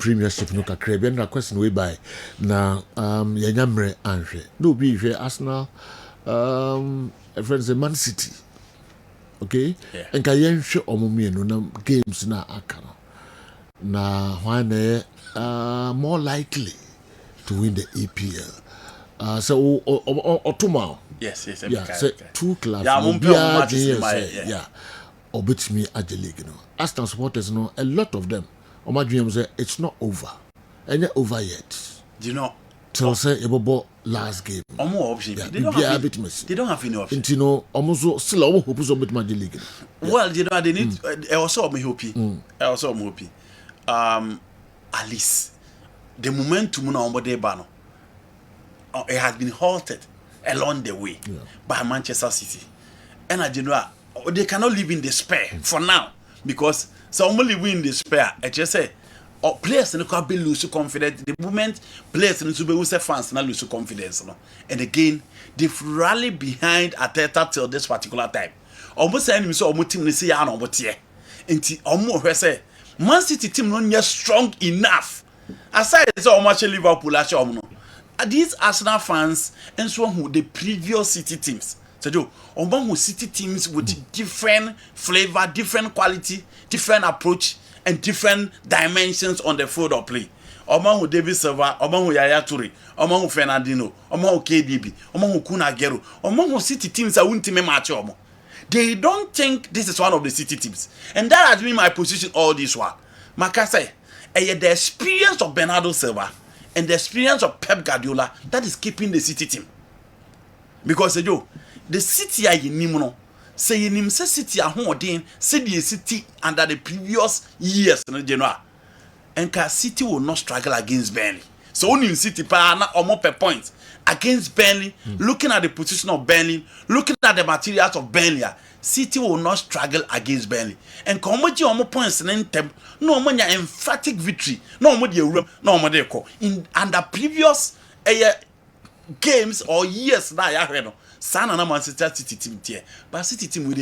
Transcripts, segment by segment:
Premiership no kakra bi na question we by na yanyamre anhwe no bi hwe Arsenal friends Man City okay enka yenhwe omomienu na games na aka no na when more likely to win the EPL so otuma yes yeah so two clubs yeah obetimi age league no Arsenal supporters no a lot of them my dream say it's not over and over yet do you know till say ebobo last game option yeah, they don't have any option you know almost still hope so obetimi age league well you know they need also me hope at least the momentum na omode ba no it has been halted along the way by Manchester City and I general they cannot live in despair for now because some only win despair I just say players no can be lose confidence the moment players no to be lose fans na lose confidence no and again they've rallied behind Arteta till this particular time almost say so almost team ni say ya na almost here nti almost we say Man City team no get strong enough aside say almost Liverpool actually no these Arsenal fans and so who the previous City teams so who City teams with different flavor, different quality, different approach and different dimensions on the field of play. Who David Silva, who Yaya Toure, who Fernandinho, who KDB, who Kun Aguero, who City teams are winning match. They don't think this is one of the City teams, and that has been my position all this while. Makase, the experience of Bernardo Silva and the experience of Pep Guardiola that is keeping the City team. Because the City are in no say in say City are holding say the City under the previous years in general. And City will not struggle against Burnley. So only in City na almost per point against Burnley, looking at the position of Burnley, looking at the materials of Burnley, City will not struggle against Burnley. And come almost points in them, no more emphatic victory, no more no more in under previous games or years now ya heard Sana na Manchester City team there, but City team with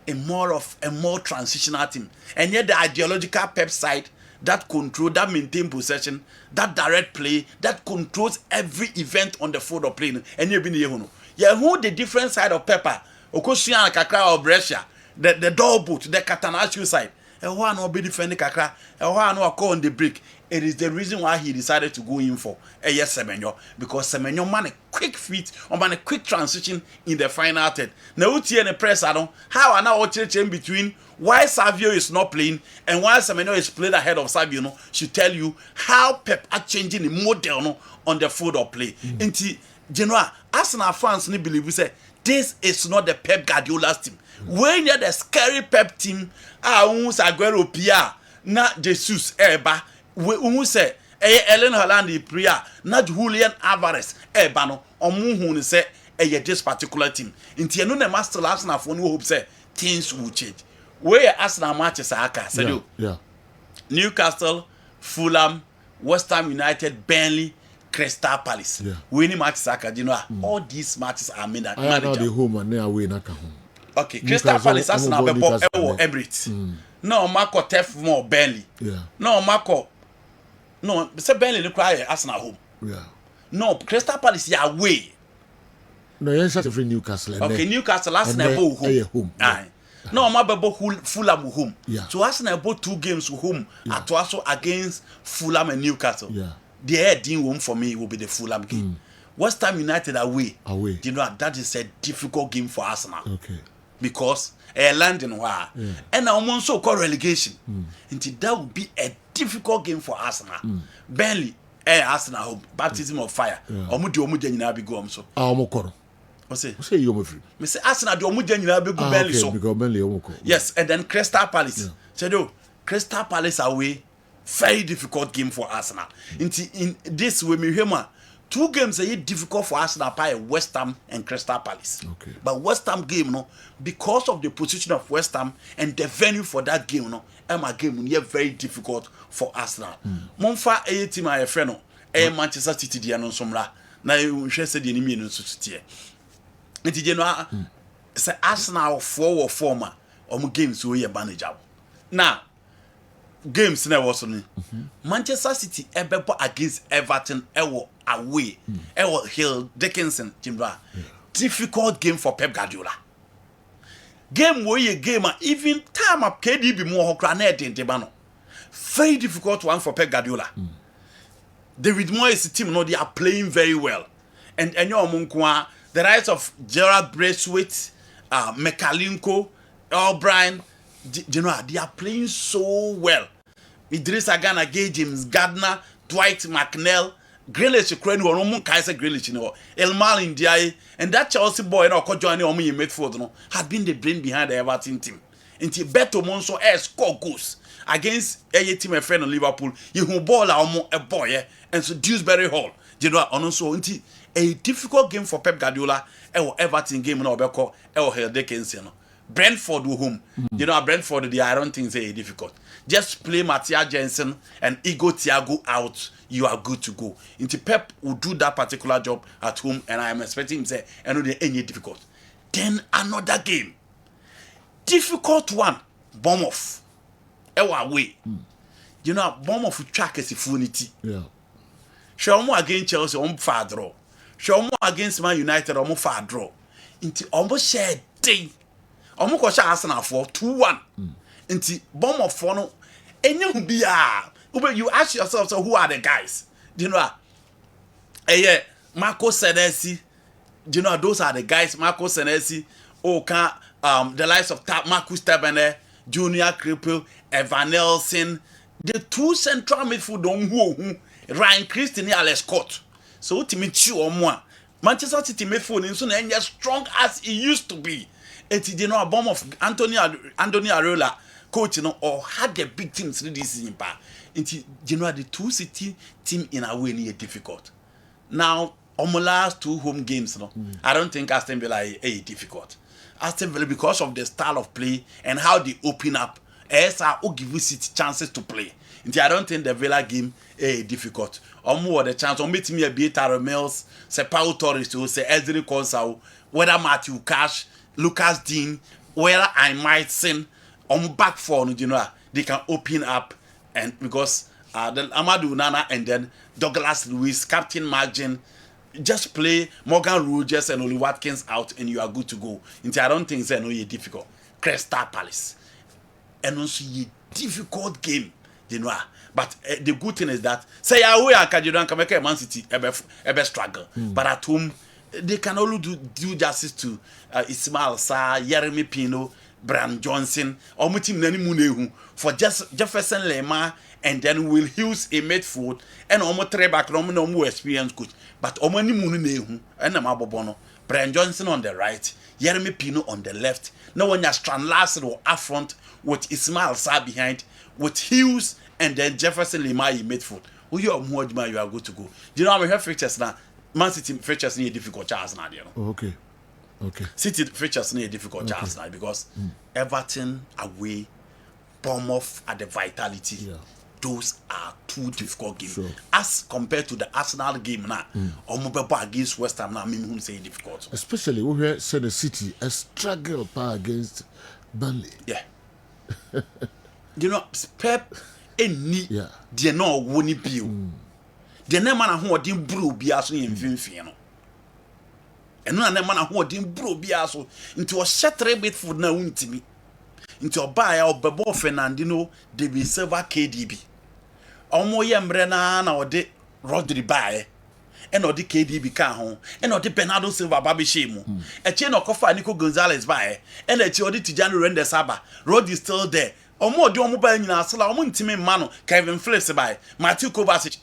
a more transitional team, and yet the ideological Pep side that control, that maintain possession, that direct play, that controls every event on the field of play. And you been here, who the different side of Pepper, Okoshian Kakra or Brescia, the door boot, the Catanaccio side, and one will be defending Kakra, and one will call on the break. It is the reason why he decided to go in for Semenyo, because Semenyo man a quick feet or man a quick transition in the final third. Now uti and the press how are now change between why Savio is not playing and why Semenyo is played ahead of Savio should tell you how Pep are changing the model on the field of play. Inti general Arsenal fans ni believe say this is not the Pep Guardiola's team. When you're the scary Pep team, Aguero Pia na Jesus Eba. We say Ellen Haaland prayer not Julian Alvarez bano omu say this particular team inti no na master Arsenal for no hope say things will change where Arsenal matches aka say Newcastle, Fulham, West Ham United, Burnley, Crystal Palace winning matches aka all these matches are made at the home and away na ka home okay Crystal Palace Arsenal be Emirates no Marco Tef more Burnley no Marco no, say Burnley no cry Arsenal home. Yeah. No, Crystal Palace ya away. No, yes, just free Newcastle. Okay, Newcastle Arsenal home. Aye. No, my Fulham home. Yeah. So Arsenal bought 2 games home at also against Fulham and Newcastle. Yeah. The heading home for me will be the Fulham game. West Ham United away. Away. You know that is a difficult game for Arsenal. Okay. Because London were and almost so called relegation. Until that would be a difficult game for Arsenal. Burnley, Arsenal home, baptism of fire. Omu nyina be go so. Omukoro. O say you omo free. Me say Arsenal de omu nyina be go Burnley so. Because Burnley omukoro. Yes, and then Crystal Palace. So Crystal Palace away, very difficult game for Arsenal. In this way me hema 2 games are difficult for Arsenal by West Ham and Crystal Palace. Okay. But West Ham game, because of the position of West Ham and the venue for that game, Emma game very difficult for Arsenal. Monfa a team I friend Manchester City dia no somra. Na you said the enemy no so tie. Nti je no say Arsenal 4 or 4 ma games we manageable. Now games na was on Manchester City ebebo against Everton ewo away ewo Hill Dickinson Jimbra difficult game for Pep Guardiola game wo ye game even time up KDB mo hokra na edente no very difficult one for Pep Guardiola David Moyes team no they are playing very well and your omunkwa the rise of Gerard Braithwaite Mekalinko O'Brien you know they are playing so well Idrissa Gana Gay James Gardner Dwight McNeil Grealish Ukraine or no Kaiser Grealish no Elmal Ndiaye and that Chelsea boy no ko join omo in midfield no had been the brain behind the Everton team until Beto Monso score goals against a team a friend of Liverpool you who ball a boy and so Dewsbury Hall you know on so until a difficult game for Pep Guardiola Everton game no obeko Hill Dickinson Brentford will home you know Brentford I don't think say difficult just play Matthias Jensen and Igor Thiago out you are good to go into Pep will do that particular job at home and I am expecting him say and no any difficult then another game difficult one Bournemouth away you know Bournemouth track is funity show more against Chelsea on far draw show more against Man United on far draw into almost share day almost ko sha Arsenal for 2-1 into Bournemouth for no enye bia you ask yourself so who are the guys you know Marco Senesi you know those are the guys Marco Senesi the likes of Marcus Tabane Junior Krippel Evan Nelson the two central midfield who Ryan Christie and Alex Scott so ultimately or more Manchester City midfield is so as strong as it used to be it you know a bomb of Anthony Areola coach you know or had the big teams this season into you know the two City team in a way near difficult now on the last two home games no I don't think Aston Villa is difficult Aston Villa because of the style of play and how they open up SR will give you City chances to play I don't think the Villa game is difficult more the chance meet me a bit Tyrell Mills say Pau Torres to say Ezri Konsa whether Matthew Cash Lucas Dean whether I might sing on back for you know they can open up and because then Amadou Nana and then Douglas Lewis captain margin just play Morgan Rogers and Oli Watkins out and you are good to go I don't think it's no difficult Crystal Palace and also a difficult game you know but the good thing is that say away Akajidan can make a Man City ebe struggle but at home they can only do justice to Ismail Sarr, Yeremy Pino, Brian Johnson, or Mutim Nani Munehu for just Jefferson Lema and then Will Hughes a midfield and Omo Trebak no more experienced coach. But Omani Munehu and Amabobono, Brian Johnson on the right, Yeremy Pino on the left. No one has Strand Larson or up front with Ismail Sarr behind, with Hughes and then Jefferson Lema in midfield. Who you are more you are good to go. Do you know how we have fixtures now? Man City fixtures need difficult chance now, you know. Okay. City fixtures need difficult chance now because Everton away, Bournemouth at the Vitality. Yeah. Those are two difficult games. Sure. As compared to the Arsenal game now, Omobeba against West Ham now, me say difficult. Especially when we said the City a struggle against Burnley. Yeah. You know, Pep any they no woni bio. The name man who didn't brew be aso in Vinfiano. And no man who didn't brew be aso into a shattered bit food now into me. Into a buyer of Bebo Fernandino, Debbie Silva KDB. Omo Yembrena or de Rodri Baye, and or the KDB Cajon, and or the Bernardo Silva Babi Shemu. A chain of Kofa Nico Gonzalez Baye, and a Chiodi Tijano Rende Saba. Rod is still there. Or more do mobile in our Sala, Montime Mano, Kevin Fliss by Matthew Kovacic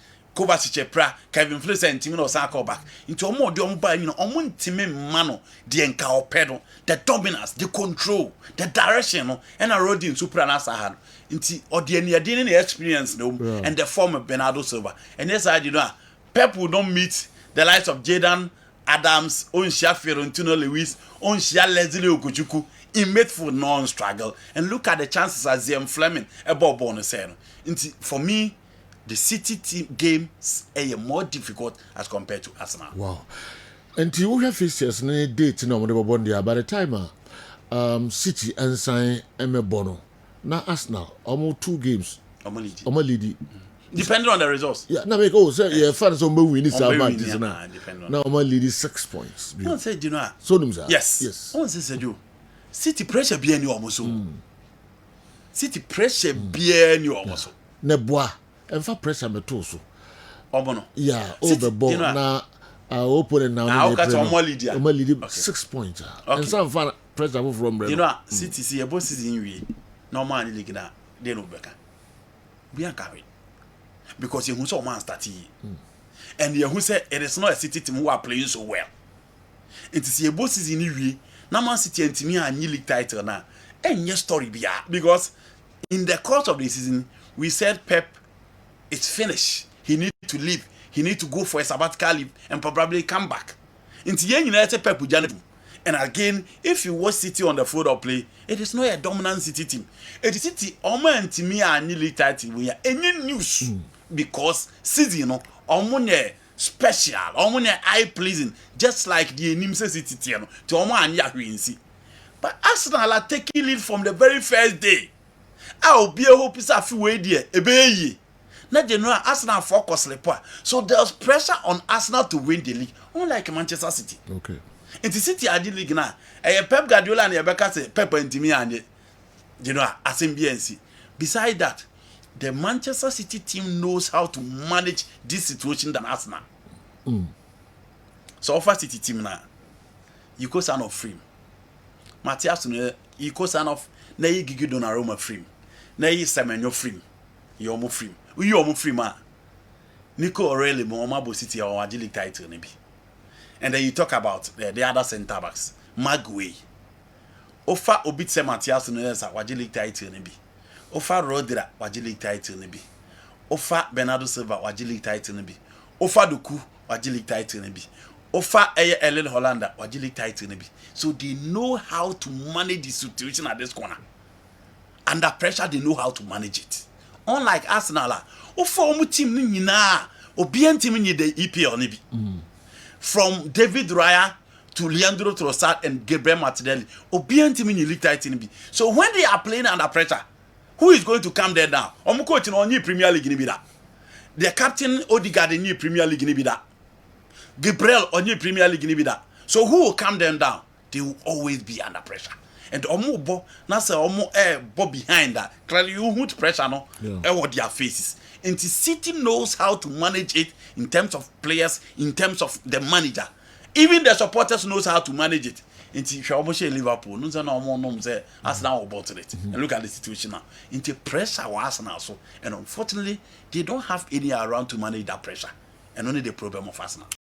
pra Kevin Fliss and Timino Sako back into a more do mobile, you know, Montime Mano, the Encao pedal, the dominance, the control, the direction, and a road in Supranasa had. Into or the experience no and the former Bernardo Silva. And yes, you know, Pep will don't meet the likes of Jaden Adams, Onshia Fiorentino Lewis, Onshia Leslie Okuchuku in midfield non-struggle. And look at the chances as Ziam Fleming above bonus. For me, the City team games are more difficult as compared to Arsenal. Wow. And you have fixtures no date no more by the time City and sign Bono. Now Arsenal almost 2 games Omo lead. Depending on the results. Yeah, now make say yeah fans on win this about this now. Now Omo lead 6 points. One say you know. So nim sir. Yes. One say you. City pressure be any almost so. City pressure be any almost so. Ne boa. Enfa pressure me to so. Omo no. Yeah, over ball na opponent now. Now catch Omo lead. Omo lead 6 points. And some fan pressure from you know City see about season we normal league na they no beka. Be an carry. Because you saw man starting. And you say it is not a City team who are playing so well. It is a boss season we na Man City and team and league title now. And your story be because in the course of the season we said Pep it's finished. He need to leave. He need to go for a sabbatical leave and probably come back. Into the United Pep will. And again, if you watch City on the field of play, it is not a dominant City team. It is City and to me and league title we are any news because City special, eye pleasing, just like the Nimse City team to and Yahuinsi. But Arsenal are taking lead from the very first day. I'll be a hope is a few way there, a baby. Not general Arsenal focus lepa. So there's pressure on Arsenal to win the league, unlike Manchester City. Okay. In the City are the league now. Pep Guardiola and Rebecca say Pep and Timmy and SMBNC. Beside that, the Manchester City team knows how to manage this situation than Arsenal. So offer City team now. You go son of frame. Matthias you go son of na you Gigi Donnarumma frame. Na you Semenyo frame. You almost frame. You almost frame man. Nico O'Reilly Mohamabo City or League title maybe. And then you talk about the other centre backs. Maguire. Offer Obitse Matthias Nunes League title maybe. Offer Rodra League title maybe. Offer Bernardo Silva League title maybe. Offer Doku League title maybe. Offer Ellen Hollander League title maybe. So they know how to manage the situation at this corner. Under pressure, they know how to manage it. Unlike Arsenal, offer team ni na obian team ni the EPL ni bi. From David Raya to Leandro Trossard and Gabriel Martinelli, obian team ni league title ni bi. So when they are playing under pressure, who is going to come there now? Omo coach in only Premier League ni bi da. The captain Odegaard in Premier League ni bi da. Gabriel only Premier League ni bi da. So who will calm them down? They will always be under pressure. And omo bo na say omo bo behind that. Clearly you put pressure no what their faces. And the City knows how to manage it in terms of players, in terms of the manager. Even the supporters knows how to manage it. And if you almost Liverpool, no say no more say Arsenal about it. And look at the situation now. Into pressure was Arsenal so, and unfortunately they don't have any around to manage that pressure. And only the problem of Arsenal.